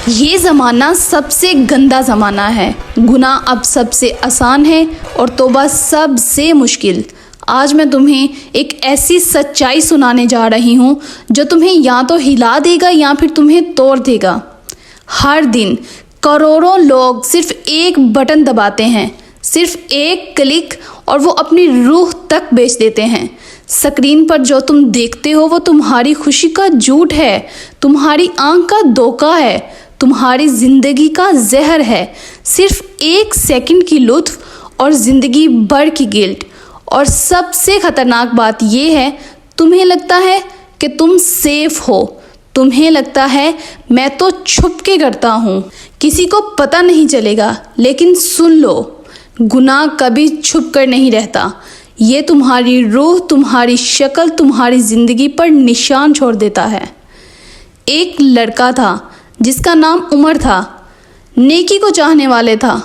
یہ زمانہ سب سے گندا زمانہ ہے، گناہ اب سب سے آسان ہے اور توبہ سب سے مشکل۔ آج میں تمہیں ایک ایسی سچائی سنانے جا رہی ہوں جو تمہیں یا تو ہلا دے گا یا پھر تمہیں توڑ دے گا۔ ہر دن کروڑوں لوگ صرف ایک بٹن دباتے ہیں، صرف ایک کلک، اور وہ اپنی روح تک بیچ دیتے ہیں۔ سکرین پر جو تم دیکھتے ہو وہ تمہاری خوشی کا جھوٹ ہے، تمہاری آنکھ کا دھوکہ ہے، تمہاری زندگی کا زہر ہے۔ صرف ایک سیکنڈ کی لطف اور زندگی بھر کی گلٹ۔ اور سب سے خطرناک بات یہ ہے، تمہیں لگتا ہے کہ تم سیف ہو، تمہیں لگتا ہے میں تو چھپ کے کرتا ہوں، کسی کو پتہ نہیں چلے گا۔ لیکن سن لو، گناہ کبھی چھپ کر نہیں رہتا، یہ تمہاری روح، تمہاری شکل، تمہاری زندگی پر نشان چھوڑ دیتا ہے۔ ایک لڑکا تھا جس کا نام عمر تھا، نیکی کو چاہنے والے تھا،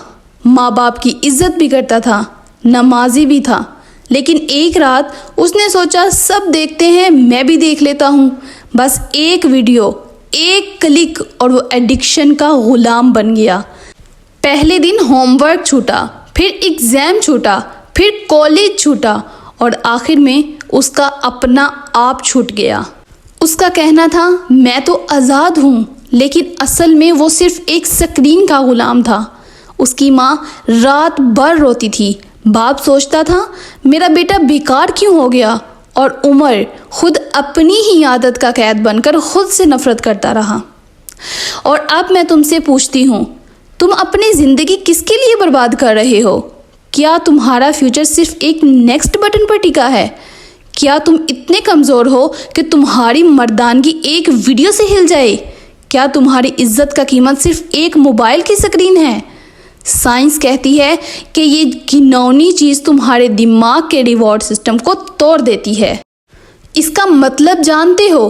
ماں باپ کی عزت بھی کرتا تھا، نمازی بھی تھا۔ لیکن ایک رات اس نے سوچا سب دیکھتے ہیں میں بھی دیکھ لیتا ہوں، بس ایک ویڈیو، ایک کلک، اور وہ ایڈکشن کا غلام بن گیا۔ پہلے دن ہوم ورک چھوٹا، پھر ایگزام چھوٹا، پھر کالج چھوٹا، اور آخر میں اس کا اپنا آپ چھوٹ گیا۔ اس کا کہنا تھا میں تو آزاد ہوں، لیکن اصل میں وہ صرف ایک سکرین کا غلام تھا۔ اس کی ماں رات بھر روتی تھی، باپ سوچتا تھا میرا بیٹا بیکار کیوں ہو گیا، اور عمر خود اپنی ہی عادت کا قید بن کر خود سے نفرت کرتا رہا۔ اور اب میں تم سے پوچھتی ہوں، تم اپنی زندگی کس کے لیے برباد کر رہے ہو؟ کیا تمہارا فیوچر صرف ایک نیکسٹ بٹن پر ٹکا ہے؟ کیا تم اتنے کمزور ہو کہ تمہاری مردانگی ایک ویڈیو سے ہل جائے؟ کیا تمہاری عزت کا قیمت صرف ایک موبائل کی سکرین ہے؟ سائنس کہتی ہے کہ یہ گھناؤنی چیز تمہارے دماغ کے ریوارڈ سسٹم کو توڑ دیتی ہے۔ اس کا مطلب جانتے ہو؟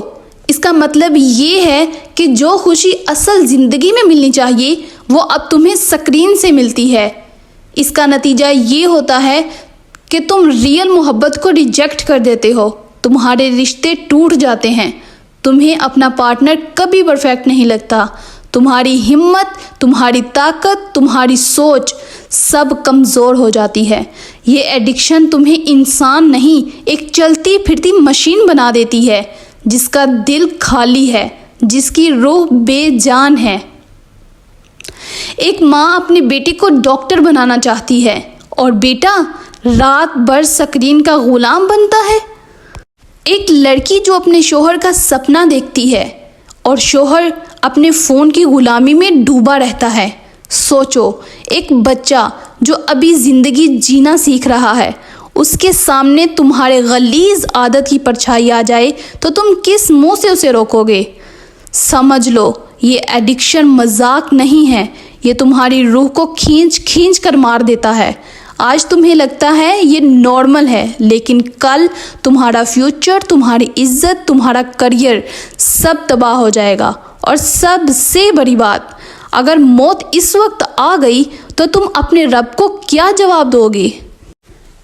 اس کا مطلب یہ ہے کہ جو خوشی اصل زندگی میں ملنی چاہیے وہ اب تمہیں سکرین سے ملتی ہے۔ اس کا نتیجہ یہ ہوتا ہے کہ تم ریئل محبت کو ریجیکٹ کر دیتے ہو، تمہارے رشتے ٹوٹ جاتے ہیں، تمہیں اپنا پارٹنر کبھی پرفیکٹ نہیں لگتا، تمہاری ہمت، تمہاری طاقت، تمہاری سوچ سب کمزور ہو جاتی ہے۔ یہ ایڈکشن تمہیں انسان نہیں، ایک چلتی پھرتی مشین بنا دیتی ہے، جس کا دل خالی ہے، جس کی روح بے جان ہے۔ ایک ماں اپنے بیٹے کو ڈاکٹر بنانا چاہتی ہے اور بیٹا رات بھر سکرین کا غلام بنتا ہے۔ ایک لڑکی جو اپنے شوہر کا سپنا دیکھتی ہے اور شوہر اپنے فون کی غلامی میں ڈوبا رہتا ہے۔ سوچو، ایک بچہ جو ابھی زندگی جینا سیکھ رہا ہے، اس کے سامنے تمہارے غلیظ عادت کی پرچھائی آ جائے تو تم کس منہ سے اسے روکو گے؟ سمجھ لو، یہ ایڈکشن مذاق نہیں ہے، یہ تمہاری روح کو کھینچ کھینچ کر مار دیتا ہے۔ آج تمہیں لگتا ہے یہ نارمل ہے، لیکن کل تمہارا فیوچر، تمہاری عزت، تمہارا کریئر سب تباہ ہو جائے گا۔ اور سب سے بڑی بات، اگر موت اس وقت آ گئی تو تم اپنے رب کو کیا جواب دو گے؟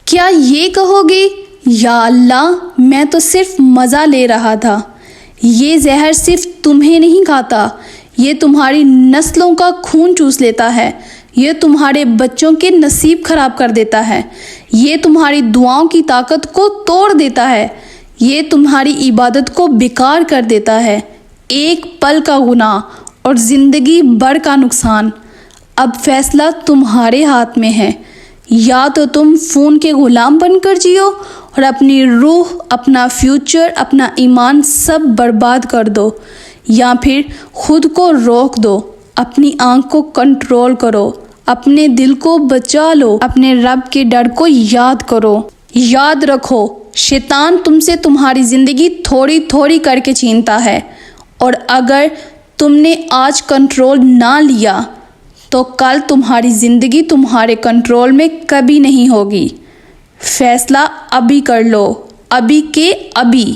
کیا یہ کہو گے یا اللہ میں تو صرف مزہ لے رہا تھا، یہ زہر صرف تمہیں نہیں کھاتا، یہ تمہاری نسلوں کا خون چوس لیتا ہے، یہ تمہارے بچوں کے نصیب خراب کر دیتا ہے، یہ تمہاری دعاؤں کی طاقت کو توڑ دیتا ہے، یہ تمہاری عبادت کو بیکار کر دیتا ہے۔ ایک پل کا گناہ اور زندگی بھر کا نقصان۔ اب فیصلہ تمہارے ہاتھ میں ہے، یا تو تم فون کے غلام بن کر جیو اور اپنی روح، اپنا فیوچر، اپنا ایمان سب برباد کر دو، یا پھر خود کو روک دو، اپنی آنکھ کو کنٹرول کرو، اپنے دل کو بچا لو، اپنے رب کے ڈر کو یاد کرو۔ یاد رکھو، شیطان تم سے تمہاری زندگی تھوڑی تھوڑی کر کے چھینتا ہے، اور اگر تم نے آج کنٹرول نہ لیا تو کل تمہاری زندگی تمہارے کنٹرول میں کبھی نہیں ہوگی۔ فیصلہ ابھی کر لو، ابھی کے ابھی۔